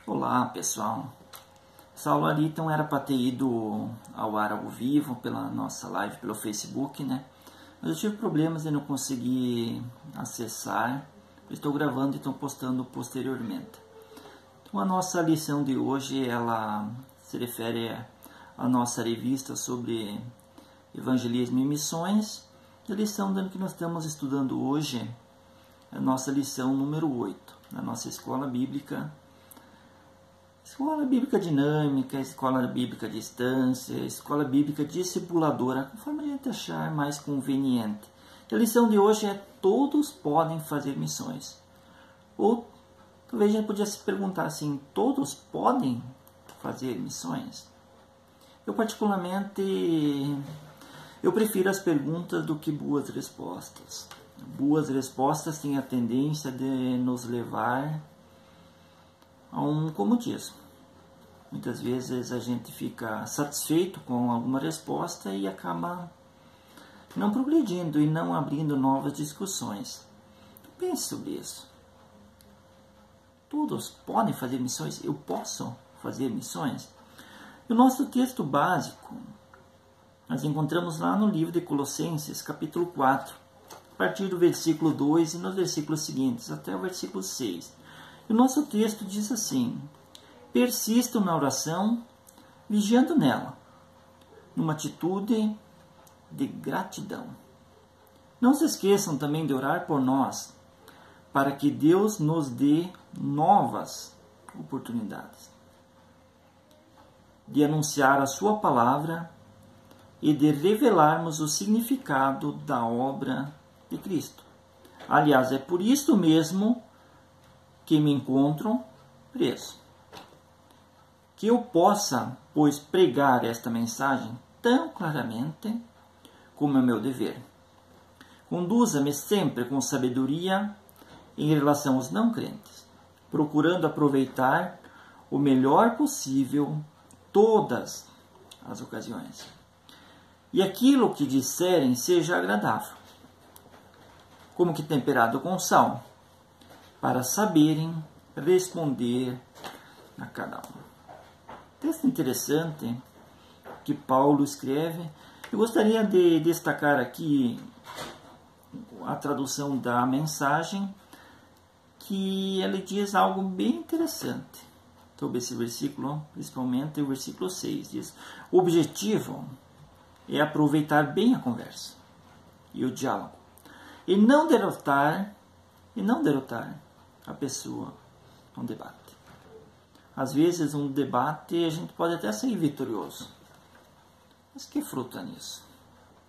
Olá pessoal, essa aula ali então era para ter ido ao ar ao vivo pela nossa live pelo Facebook, né? Mas eu tive problemas e não consegui acessar. Estou gravando e estou postando posteriormente. Então a nossa lição de hoje ela se refere à nossa revista sobre evangelismo e missões. E a lição que nós estamos estudando hoje é a nossa lição número 8, na nossa escola bíblica dinâmica, escola bíblica à distância, escola bíblica discipuladora, conforme a gente achar mais conveniente. A lição de hoje é: todos podem fazer missões. Ou talvez a gente podia se perguntar assim: todos podem fazer missões? Eu particularmente, eu prefiro as perguntas do que boas respostas. Boas respostas têm a tendência de nos levar a um comodismo. Muitas vezes a gente fica satisfeito com alguma resposta e acaba não progredindo e não abrindo novas discussões. Pense sobre isso. Todos podem fazer missões? Eu posso fazer missões? O nosso texto básico nós encontramos lá no livro de Colossenses, capítulo 4, a partir do versículo 2 e nos versículos seguintes, até o versículo 6. O nosso texto diz assim: persistam na oração, vigiando nela, numa atitude de gratidão. Não se esqueçam também de orar por nós, para que Deus nos dê novas oportunidades de anunciar a sua palavra e de revelarmos o significado da obra de Cristo. Aliás, é por isso mesmo que me encontro preso, que eu possa, pois, pregar esta mensagem tão claramente como é meu dever. Conduza-me sempre com sabedoria em relação aos não crentes, procurando aproveitar o melhor possível todas as ocasiões. E aquilo que disserem seja agradável, como que temperado com sal, para saberem responder a cada um. Texto interessante que Paulo escreve. Eu gostaria de destacar aqui a tradução da mensagem, que ele diz algo bem interessante sobre esse versículo, principalmente o versículo 6. Diz: o objetivo é aproveitar bem a conversa e o diálogo, e não derrotar a pessoa num debate. Às vezes, um debate a gente pode até sair vitorioso. Mas que fruta nisso?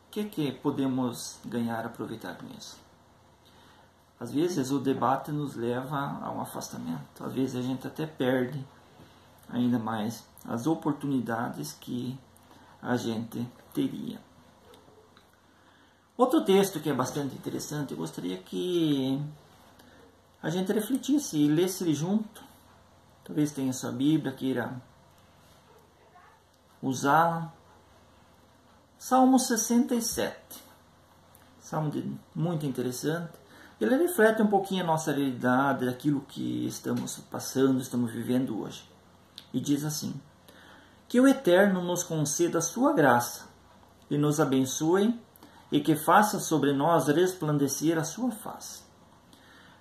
O que podemos ganhar, aproveitar com isso? Às vezes, o debate nos leva a um afastamento. Às vezes, a gente até perde ainda mais as oportunidades que a gente teria. Outro texto que é bastante interessante, eu gostaria que a gente refletisse e lesse ele junto. Talvez tenha sua Bíblia, queira usá-la. Salmo 67. Salmo muito interessante. Ele reflete um pouquinho a nossa realidade, daquilo que estamos passando, estamos vivendo hoje. E diz assim: que o Eterno nos conceda a sua graça e nos abençoe, e que faça sobre nós resplandecer a sua face,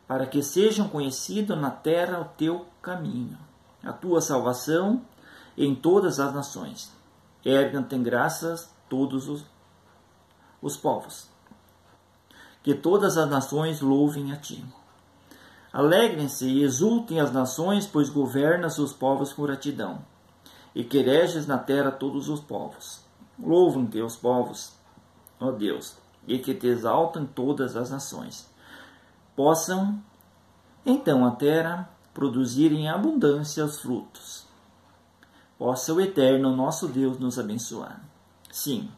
para que sejam conhecidos na terra o teu caminho, a tua salvação em todas as nações. Ergam-te em graças todos os povos. Que todas as nações louvem a ti. Alegrem-se e exultem as nações, pois governas os povos com gratidão, e que reges na terra todos os povos. Louvem-te os povos, ó Deus, e que te exaltam todas as nações. Possam então a terra produzir em abundância os frutos. Possa o Eterno, nosso Deus, nos abençoar. Sim,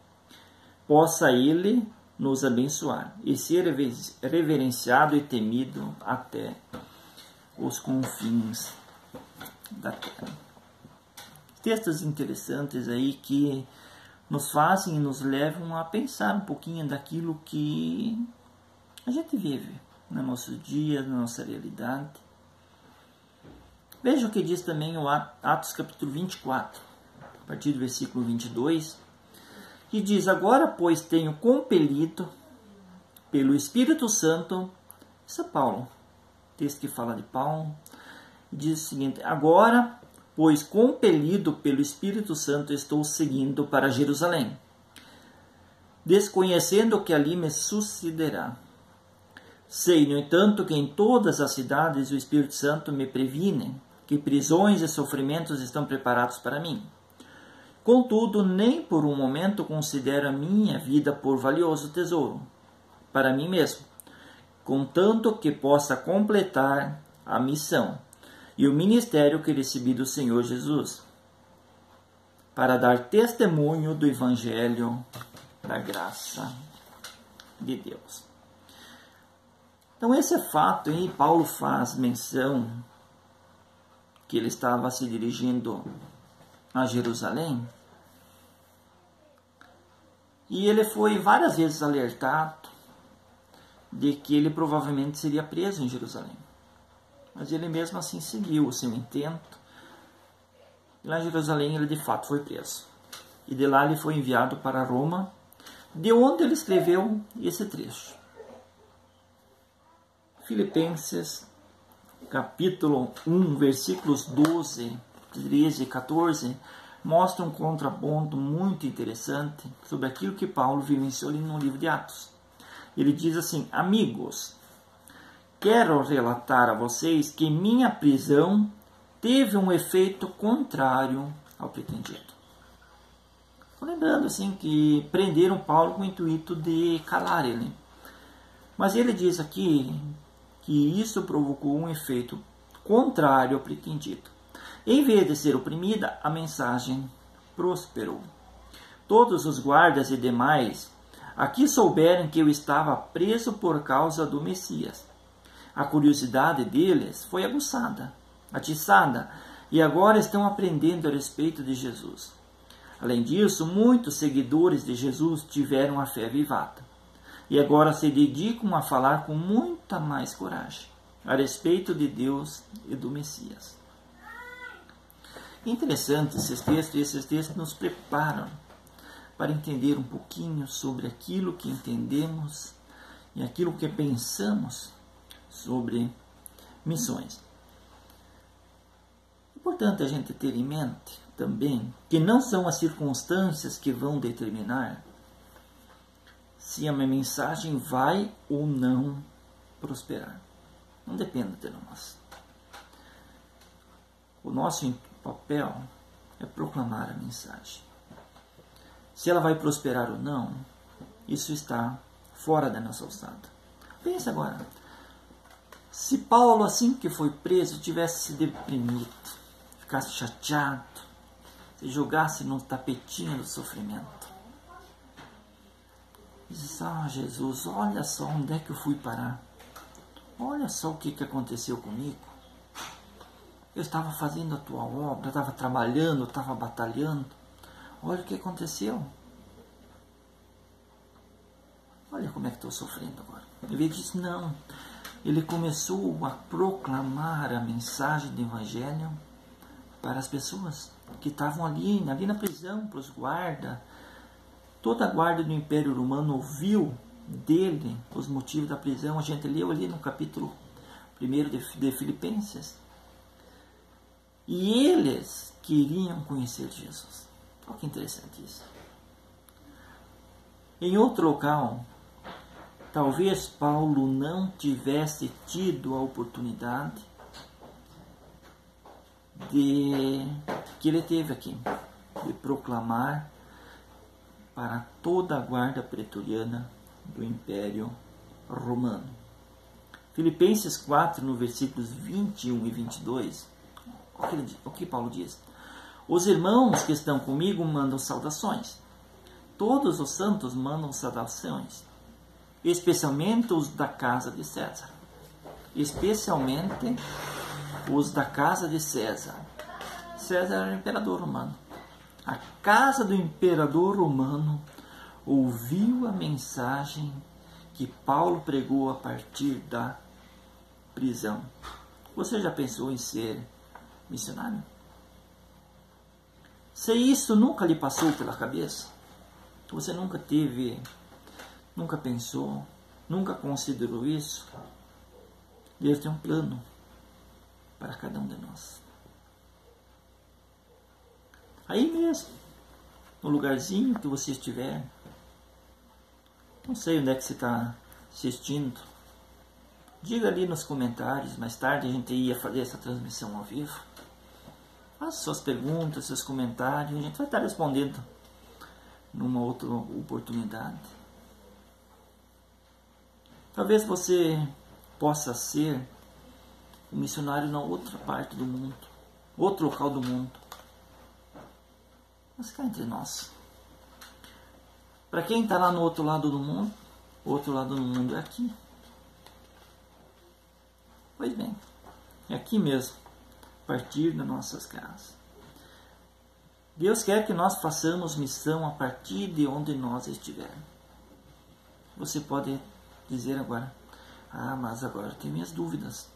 possa Ele nos abençoar e ser reverenciado e temido até os confins da terra. Textos interessantes aí que nos fazem e nos levam a pensar um pouquinho daquilo que a gente vive no nosso dia, na nossa realidade. Veja o que diz também o Atos capítulo 24, a partir do versículo 22, que diz: agora, pois, tenho compelido pelo Espírito Santo, isso é Paulo, texto que fala de Paulo, e diz o seguinte: agora, pois, compelido pelo Espírito Santo, estou seguindo para Jerusalém, desconhecendo o que ali me sucederá. Sei, no entanto, que em todas as cidades o Espírito Santo me previne que prisões e sofrimentos estão preparados para mim. Contudo, nem por um momento considero a minha vida por valioso tesouro para mim mesmo, contanto que possa completar a missão e o ministério que recebi do Senhor Jesus, para dar testemunho do Evangelho da graça de Deus. Então, esse fato aí, Paulo faz menção que ele estava se dirigindo a Jerusalém, e ele foi várias vezes alertado de que ele provavelmente seria preso em Jerusalém. Mas ele mesmo assim seguiu o seu intento. E lá em Jerusalém ele de fato foi preso. E de lá ele foi enviado para Roma, de onde ele escreveu esse trecho. Filipenses capítulo 1, versículos 12, 13 e 14, mostra um contraponto muito interessante sobre aquilo que Paulo vivenciou no livro de Atos. Ele diz assim: amigos, quero relatar a vocês que minha prisão teve um efeito contrário ao pretendido. Estou lembrando assim que prenderam Paulo com o intuito de calar ele. Mas ele diz aqui que isso provocou um efeito contrário ao pretendido. Em vez de ser oprimida, a mensagem prosperou. Todos os guardas e demais aqui souberam que eu estava preso por causa do Messias. A curiosidade deles foi aguçada, atiçada, e agora estão aprendendo a respeito de Jesus. Além disso, muitos seguidores de Jesus tiveram a fé avivada, e agora se dedicam a falar com muita mais coragem a respeito de Deus e do Messias. Interessante esses textos nos preparam para entender um pouquinho sobre aquilo que entendemos e aquilo que pensamos sobre missões. É importante a gente ter em mente também que não são as circunstâncias que vão determinar se a minha mensagem vai ou não prosperar. Não depende de nós. O nosso papel é proclamar a mensagem. Se ela vai prosperar ou não, isso está fora da nossa alçada. Pensa agora, se Paulo, assim que foi preso, tivesse se deprimido, ficasse chateado, se jogasse no tapetinho do sofrimento, e disse: Jesus, olha só onde é que eu fui parar. Olha só o que aconteceu comigo. Eu estava fazendo a tua obra, estava trabalhando, estava batalhando. Olha o que aconteceu. Olha como é que estou sofrendo agora. Ele disse: não. Ele começou a proclamar a mensagem do Evangelho para as pessoas que estavam ali na prisão, para os guardas. Toda a guarda do Império Romano ouviu dele os motivos da prisão. A gente leu ali no capítulo 1 de Filipenses. E eles queriam conhecer Jesus. Olha que interessante isso. Em outro local, talvez Paulo não tivesse tido a oportunidade que ele teve aqui, de proclamar para toda a guarda pretoriana do Império Romano. Filipenses 4, no versículos 21 e 22, o que Paulo diz? Os irmãos que estão comigo mandam saudações. Todos os santos mandam saudações, especialmente os da casa de César. Especialmente os da casa de César. César era o imperador romano. A casa do imperador romano ouviu a mensagem que Paulo pregou a partir da prisão. Você já pensou em ser missionário? Se isso nunca lhe passou pela cabeça, você nunca teve, nunca pensou, nunca considerou isso, Deus tem um plano para cada um de nós. Aí mesmo, no lugarzinho que você estiver, não sei onde é que você está assistindo, diga ali nos comentários. Mais tarde a gente ia fazer essa transmissão ao vivo. Faça suas perguntas, seus comentários, a gente vai estar respondendo numa outra oportunidade. Talvez você possa ser um missionário na outra parte do mundo, outro local do mundo. Mas cá entre nós. Para quem está lá no outro lado do mundo, o outro lado do mundo é aqui. Pois bem, é aqui mesmo, a partir das nossas casas. Deus quer que nós façamos missão a partir de onde nós estivermos. Você pode dizer agora, mas agora eu tenho minhas dúvidas.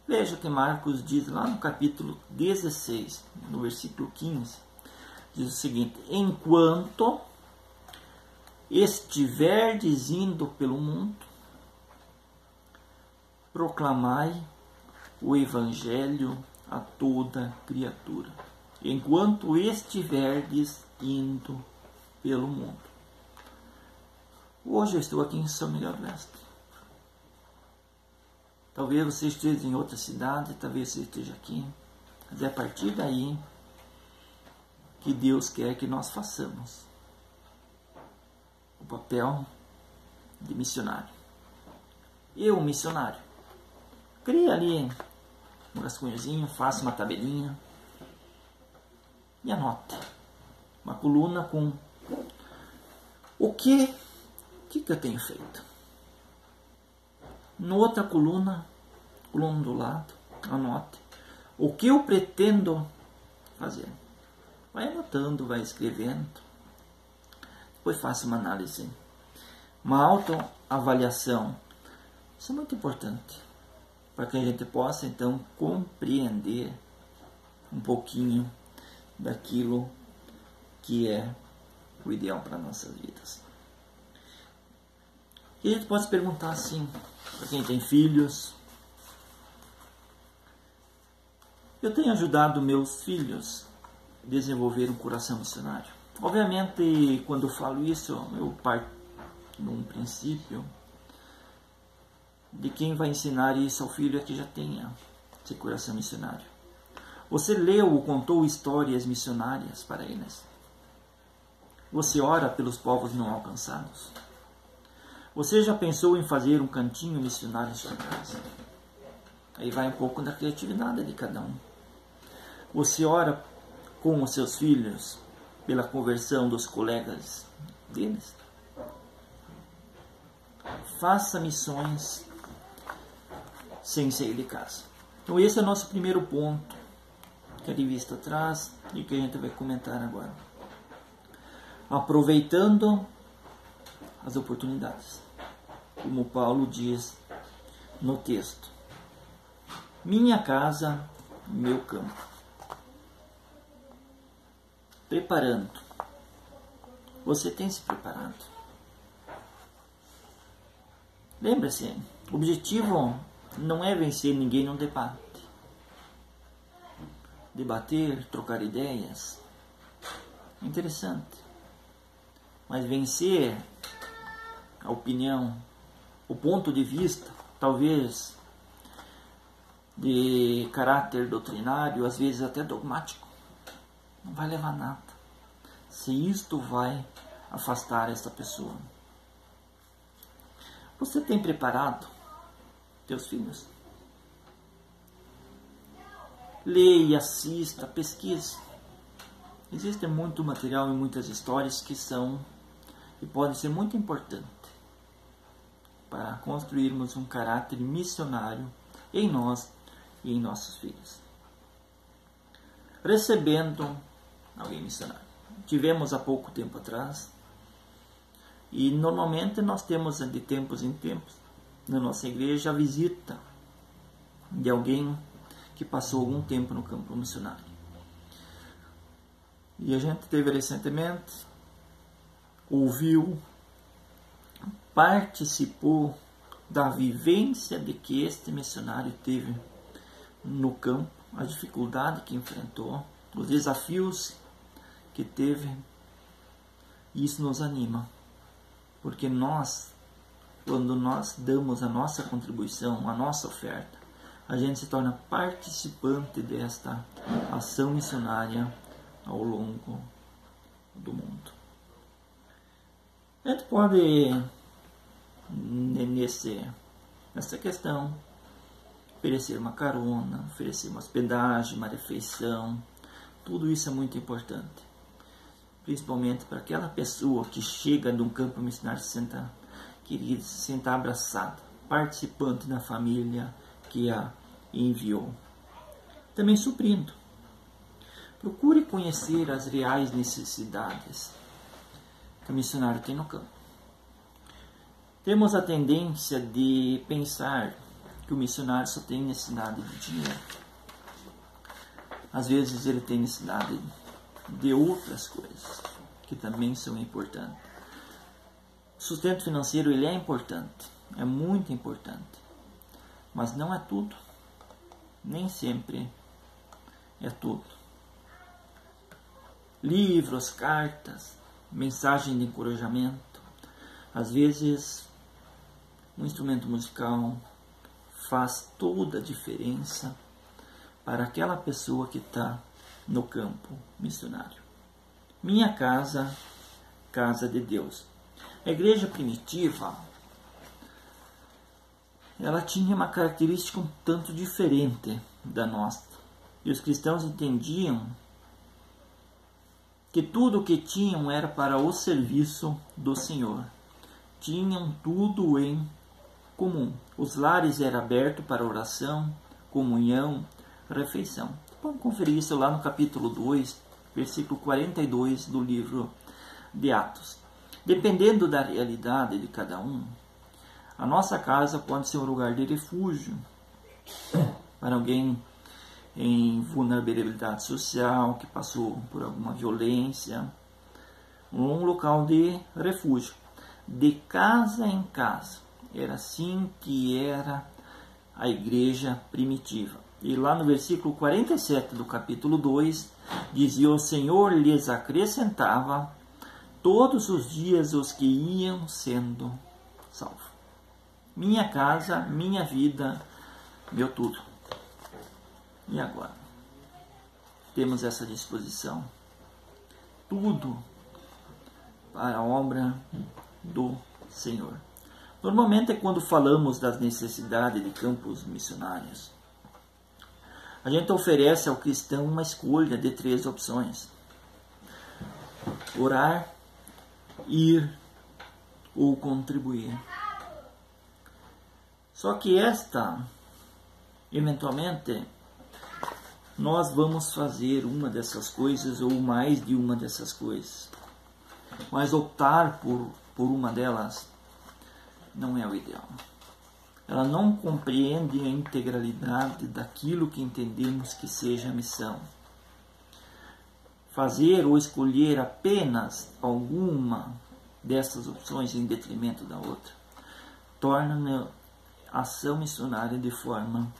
Veja o que Marcos diz lá no capítulo 16, no versículo 15. Diz o seguinte: enquanto estiverdes indo pelo mundo, proclamai o evangelho a toda criatura. Enquanto estiverdes indo pelo mundo. Hoje eu estou aqui em São Miguel do Oeste. Talvez você esteja em outra cidade, talvez você esteja aqui. Mas é a partir daí que Deus quer que nós façamos o papel de missionário. Eu, missionário, cria ali um rascunhozinho, faça uma tabelinha e anote uma coluna com o que eu tenho feito. Na outra coluna do lado, anote o que eu pretendo fazer. Vai anotando, vai escrevendo. Depois faça uma análise, uma autoavaliação. Isso é muito importante, para que a gente possa então compreender um pouquinho daquilo que é o ideal para nossas vidas. E a gente pode se perguntar assim, para quem tem filhos: eu tenho ajudado meus filhos a desenvolver um coração missionário? Obviamente, quando eu falo isso, eu parto num princípio de quem vai ensinar isso ao filho é que já tenha esse coração missionário. Você leu ou contou histórias missionárias para eles? Você ora pelos povos não alcançados? Você já pensou em fazer um cantinho missionário em sua casa? Aí vai um pouco da criatividade de cada um. Você ora com os seus filhos pela conversão dos colegas deles? Faça missões sem sair de casa. Então esse é o nosso primeiro ponto que a revista traz e que a gente vai comentar agora. Aproveitando as oportunidades, como Paulo diz no texto: minha casa, meu campo. Preparando. Você tem se preparado? Lembre-se, o objetivo não é vencer ninguém num debate. Debater, trocar ideias, é interessante. Mas vencer a opinião, o ponto de vista, talvez de caráter doutrinário, às vezes até dogmático, não vai levar a nada. Se isto vai afastar essa pessoa. Você tem preparado teus filhos? Leia, assista, pesquise. Existe muito material e muitas histórias que podem ser muito importantes para construirmos um caráter missionário em nós e em nossos filhos. Recebendo alguém missionário. Tivemos há pouco tempo atrás, e normalmente nós temos de tempos em tempos na nossa igreja a visita de alguém que passou algum tempo no campo missionário. E a gente teve recentemente, ouviu, participou da vivência de que este missionário teve no campo, a dificuldade que enfrentou, os desafios que teve. Isso nos anima, porque nós, quando nós damos a nossa contribuição, a nossa oferta, a gente se torna participante desta ação missionária ao longo do mundo. A gente pode, nessa questão, oferecer uma carona, oferecer uma hospedagem, uma refeição. Tudo isso é muito importante, principalmente para aquela pessoa que chega de um campo missionário e se senta querida, se senta abraçada, participante da família que a enviou. Também suprindo. Procure conhecer as reais necessidades que o missionário tem no campo. Temos a tendência de pensar que o missionário só tem necessidade de dinheiro. Às vezes ele tem necessidade de outras coisas que também são importantes. O sustento financeiro ele é importante, é muito importante, mas não é tudo. Nem sempre é tudo. Livros, cartas, mensagem de encorajamento. Às vezes, um instrumento musical faz toda a diferença para aquela pessoa que está no campo missionário. Minha casa, casa de Deus. A igreja primitiva, ela tinha uma característica um tanto diferente da nossa. E os cristãos entendiam que tudo o que tinham era para o serviço do Senhor. Tinham tudo em comum. Os lares eram abertos para oração, comunhão, refeição. Vamos conferir isso lá no capítulo 2, versículo 42 do livro de Atos. Dependendo da realidade de cada um, a nossa casa pode ser um lugar de refúgio para alguém em vulnerabilidade social, que passou por alguma violência, um local de refúgio, de casa em casa. Era assim que era a igreja primitiva. E lá no versículo 47 do capítulo 2, dizia: o Senhor lhes acrescentava todos os dias os que iam sendo salvos. Minha casa, minha vida, meu tudo. E agora? Temos essa disposição. Tudo para a obra do Senhor. Normalmente é quando falamos das necessidades de campos missionários. A gente oferece ao cristão uma escolha de 3 opções: orar, ir ou contribuir. Só que eventualmente, nós vamos fazer uma dessas coisas ou mais de uma dessas coisas. Mas optar por uma delas não é o ideal. Ela não compreende a integralidade daquilo que entendemos que seja a missão. Fazer ou escolher apenas alguma dessas opções em detrimento da outra torna a ação missionária de forma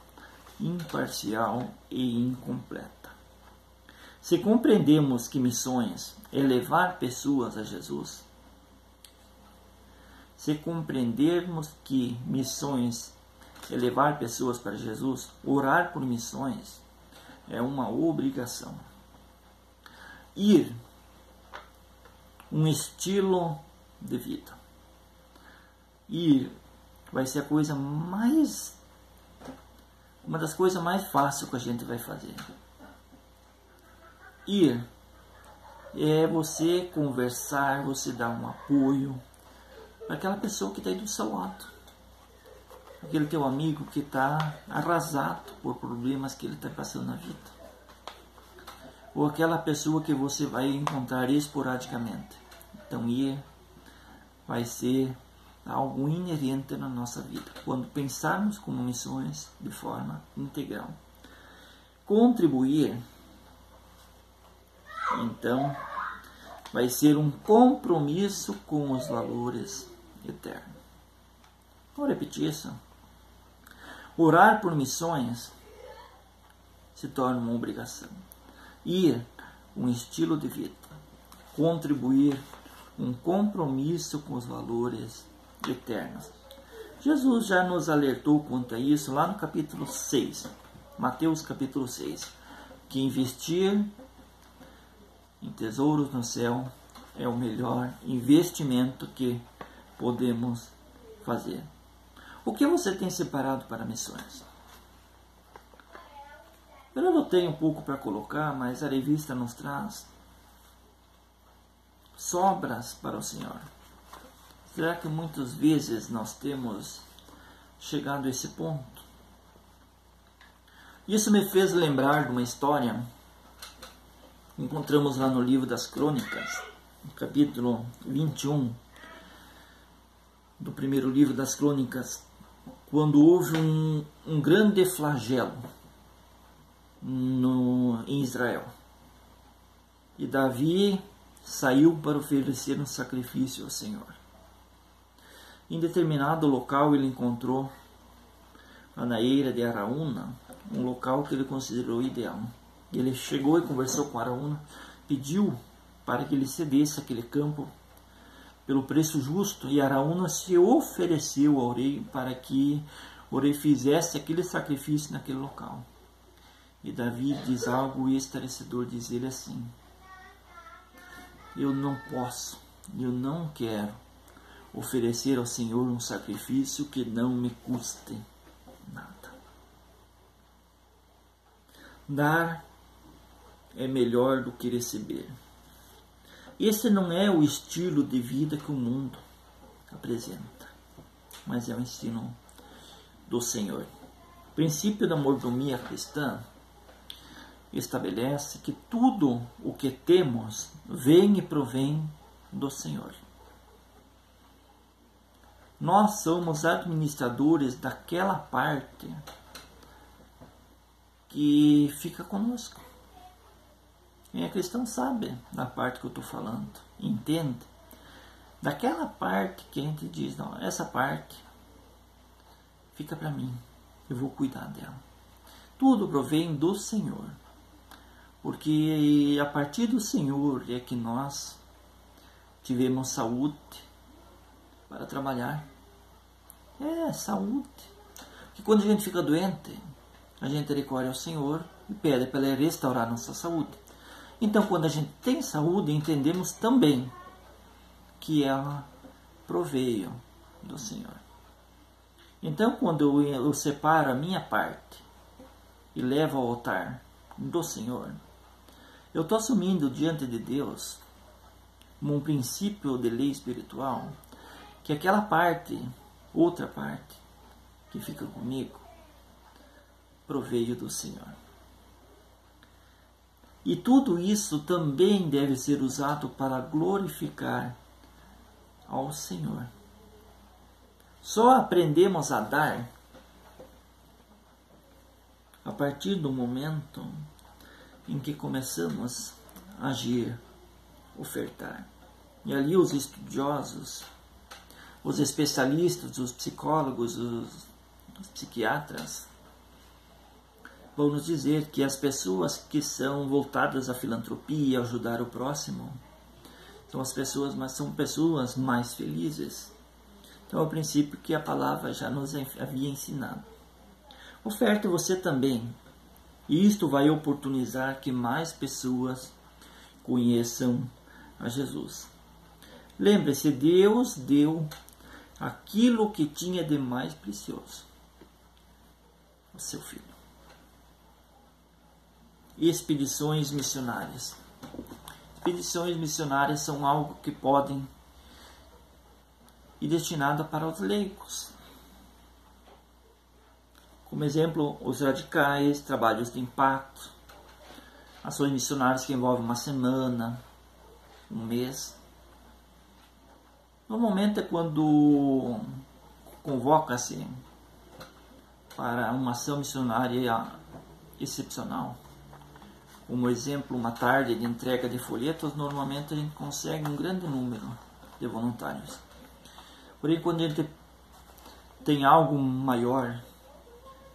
imparcial e incompleta. Se compreendemos que missões é levar pessoas a Jesus, se compreendermos que missões é levar pessoas para Jesus, orar por missões é uma obrigação. Ir, um estilo de vida. Ir vai ser uma das coisas mais fáceis que a gente vai fazer. Ir é você conversar, você dar um apoio para aquela pessoa que está aí do seu lado. Aquele teu amigo que está arrasado por problemas que ele está passando na vida. Ou aquela pessoa que você vai encontrar esporadicamente. Então ir vai ser algo inerente na nossa vida, quando pensarmos como missões de forma integral. contribuir, então, vai ser um compromisso com os valores eternos. Vou repetir isso. Orar por missões se torna uma obrigação. Ir, um estilo de vida. Contribuir, um compromisso com os valores eternos. Jesus já nos alertou quanto a isso lá no capítulo 6, Mateus capítulo 6, que investir em tesouros no céu é o melhor investimento que podemos fazer. O que você tem separado para missões? Eu não tenho um pouco para colocar, mas a revista nos traz sobras para o Senhor. Será que muitas vezes nós temos chegado a esse ponto? Isso me fez lembrar de uma história que encontramos lá no livro das Crônicas, no capítulo 21 do primeiro livro das Crônicas, quando houve um grande flagelo em Israel. E Davi saiu para oferecer um sacrifício ao Senhor. Em determinado local ele encontrou a naeira de Araúna, um local que ele considerou ideal. Ele chegou e conversou com Araúna, pediu para que ele cedesse aquele campo pelo preço justo, e Araúna se ofereceu ao rei para que o rei fizesse aquele sacrifício naquele local. E Davi diz algo esclarecedor, diz ele assim: eu não posso, eu não quero oferecer ao Senhor um sacrifício que não me custe nada. Dar é melhor do que receber. Esse não é o estilo de vida que o mundo apresenta, mas é o estilo do Senhor. O princípio da mordomia cristã estabelece que tudo o que temos vem e provém do Senhor. Nós somos administradores daquela parte que fica conosco. Quem é cristão sabe da parte que eu estou falando, entende? Daquela parte que a gente diz, não, essa parte fica para mim, eu vou cuidar dela. Tudo provém do Senhor, porque a partir do Senhor é que nós tivemos saúde para trabalhar. Saúde. Porque quando a gente fica doente, a gente recorre ao Senhor e pede para Ele restaurar nossa saúde. Então, quando a gente tem saúde, entendemos também que ela proveio do Senhor. Então, quando eu separo a minha parte e levo ao altar do Senhor, eu estou assumindo diante de Deus, como um princípio de lei espiritual, que aquela parte, outra parte, que fica comigo, proveio do Senhor. E tudo isso também deve ser usado para glorificar ao Senhor. Só aprendemos a dar a partir do momento em que começamos a agir, ofertar. E ali os estudiosos, os especialistas, os psicólogos, os psiquiatras, vão nos dizer que as pessoas que são voltadas à filantropia, a ajudar o próximo, são pessoas mais felizes. Então é o princípio que a palavra já nos havia ensinado. Oferte você também. E isto vai oportunizar que mais pessoas conheçam a Jesus. Lembre-se, Deus deu aquilo que tinha de mais precioso, o seu Filho. Expedições missionárias. Expedições missionárias são algo que podem ir destinado para os leigos. Como exemplo, os radicais, trabalhos de impacto, ações missionárias que envolvem uma semana, um mês. Normalmente é quando convoca-se para uma ação missionária excepcional. Como exemplo, uma tarde de entrega de folhetos, normalmente a gente consegue um grande número de voluntários. Porém, quando a gente tem algo maior,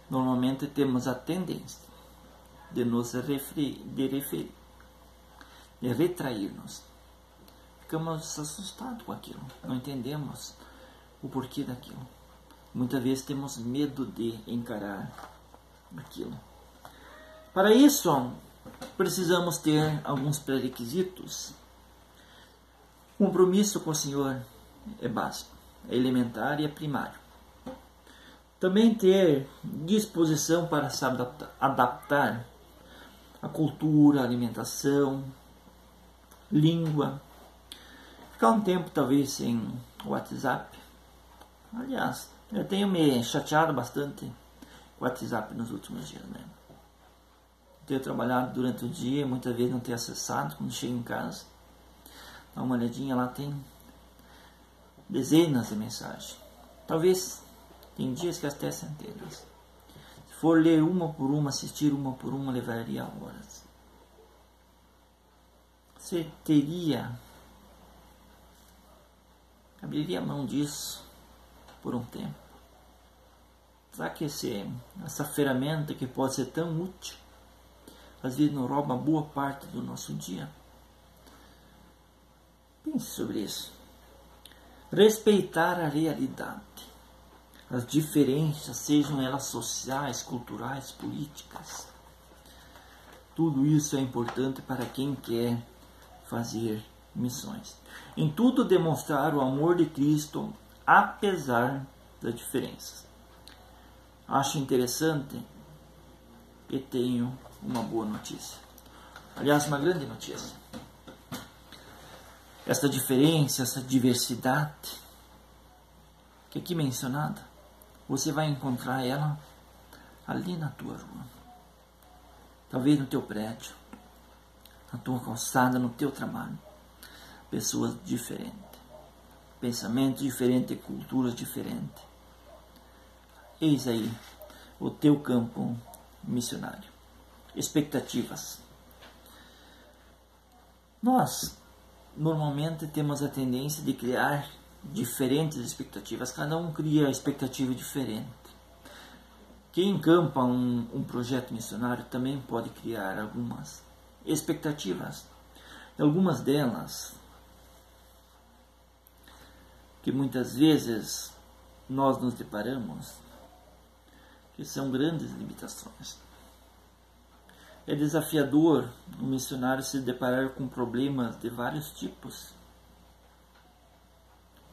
normalmente temos a tendência de nos retrair-nos. Ficamos assustados com aquilo, não entendemos o porquê daquilo. Muitas vezes temos medo de encarar aquilo. Para isso, precisamos ter alguns pré-requisitos. O compromisso com o Senhor é básico, é elementar e é primário. Também ter disposição para se adaptar à cultura, à alimentação, língua. Ficar um tempo talvez sem o WhatsApp. Aliás, eu tenho me chateado bastante com o WhatsApp nos últimos dias, né? Tenho trabalhado durante o dia, muitas vezes não tenho acessado. Quando chego em casa, dá uma olhadinha lá, tem dezenas de mensagens. Talvez tem dias que até centenas. Se for ler uma por uma, assistir uma por uma, levaria horas. Você abriria mão disso por um tempo? Será que essa ferramenta que pode ser tão útil, às vezes nos rouba boa parte do nosso dia? Pense sobre isso. Respeitar a realidade, as diferenças, sejam elas sociais, culturais, políticas. Tudo isso é importante para quem quer fazer missões. Em tudo demonstrar o amor de Cristo, apesar das diferenças. Acho interessante e tenho uma boa notícia. Aliás, uma grande notícia. Essa diferença, essa diversidade, que aqui mencionada, você vai encontrar ela ali na tua rua. Talvez no teu prédio, na tua calçada, no teu trabalho. Pessoas diferentes, pensamentos diferentes, culturas diferentes. Eis aí o teu campo missionário. Expectativas. Nós normalmente temos a tendência de criar diferentes expectativas. Cada um cria expectativa diferente. Quem encampa um projeto missionário também pode criar algumas expectativas. Algumas delas que muitas vezes nós nos deparamos, que são grandes limitações. É desafiador o missionário se deparar com problemas de vários tipos: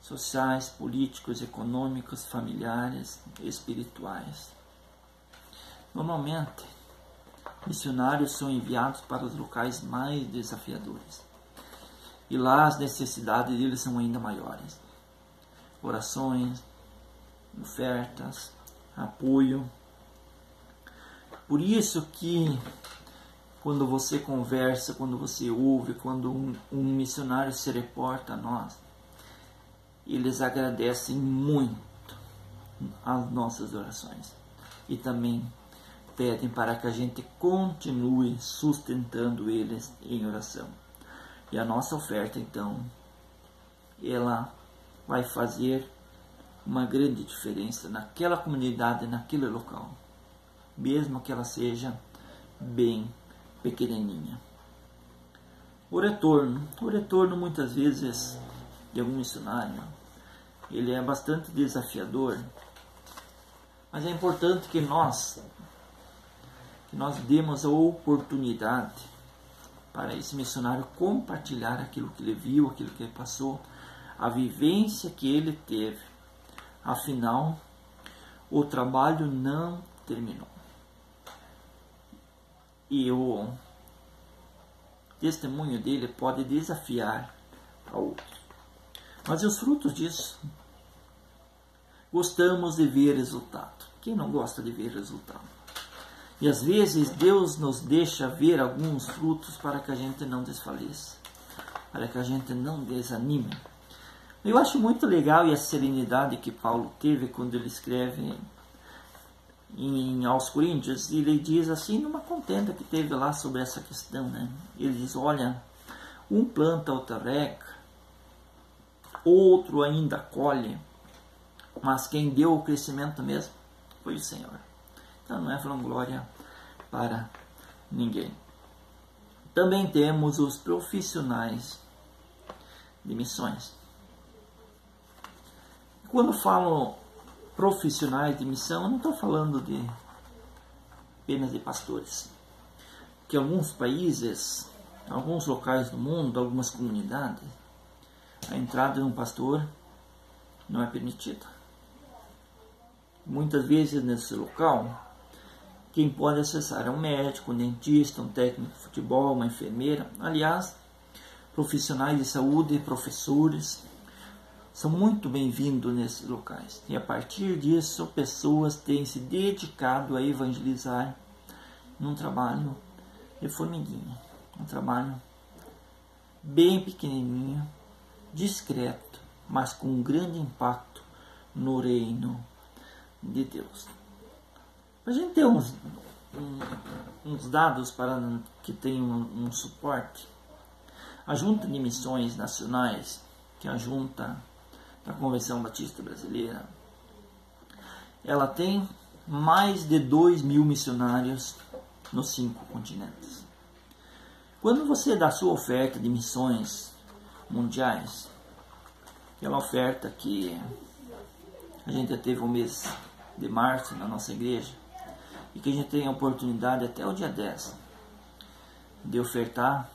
sociais, políticos, econômicos, familiares, espirituais. Normalmente, missionários são enviados para os locais mais desafiadores. E lá as necessidades deles são ainda maiores. Orações, ofertas, apoio. Por isso que quando você conversa, quando você ouve, quando um missionário se reporta a nós, eles agradecem muito as nossas orações. E também pedem para que a gente continue sustentando eles em oração. E a nossa oferta, então, ela vai fazer uma grande diferença naquela comunidade, naquele local, mesmo que ela seja bem pequenininha. O retorno muitas vezes de algum missionário, ele é bastante desafiador, mas é importante que nós demos a oportunidade para esse missionário compartilhar aquilo que ele viu, aquilo que ele passou, a vivência que ele teve. Afinal, o trabalho não terminou. E o testemunho dele pode desafiar a outros. Mas e os frutos disso? Gostamos de ver resultado. Quem não gosta de ver resultado? E às vezes Deus nos deixa ver alguns frutos para que a gente não desfaleça, para que a gente não desanime. Eu acho muito legal e a serenidade que Paulo teve quando ele escreve aos Coríntios, ele diz assim, numa contenda que teve lá sobre essa questão, né? Ele diz, olha, um planta, outro rega, outro ainda colhe, mas quem deu o crescimento mesmo foi o Senhor. Então não é vanglória para ninguém. Também temos os profissionais de missões. Quando falo profissionais de missão, eu não estou falando de apenas de pastores. Que alguns países, alguns locais do mundo, algumas comunidades, a entrada de um pastor não é permitida. Muitas vezes nesse local, quem pode acessar é um médico, um dentista, um técnico de futebol, uma enfermeira. Aliás, profissionais de saúde, professores, são muito bem-vindos nesses locais. E a partir disso, pessoas têm se dedicado a evangelizar num trabalho de formiguinha. Um trabalho bem pequenininho, discreto, mas com um grande impacto no reino de Deus. A gente tem uns dados para que tenham um suporte. A Junta de Missões Nacionais, que é a junta da Convenção Batista Brasileira, ela tem mais de 2.000 missionários nos 5 continentes. Quando você dá sua oferta de missões mundiais, aquela oferta que a gente já teve o mês de março na nossa igreja, e que a gente tem a oportunidade até o dia 10 de ofertar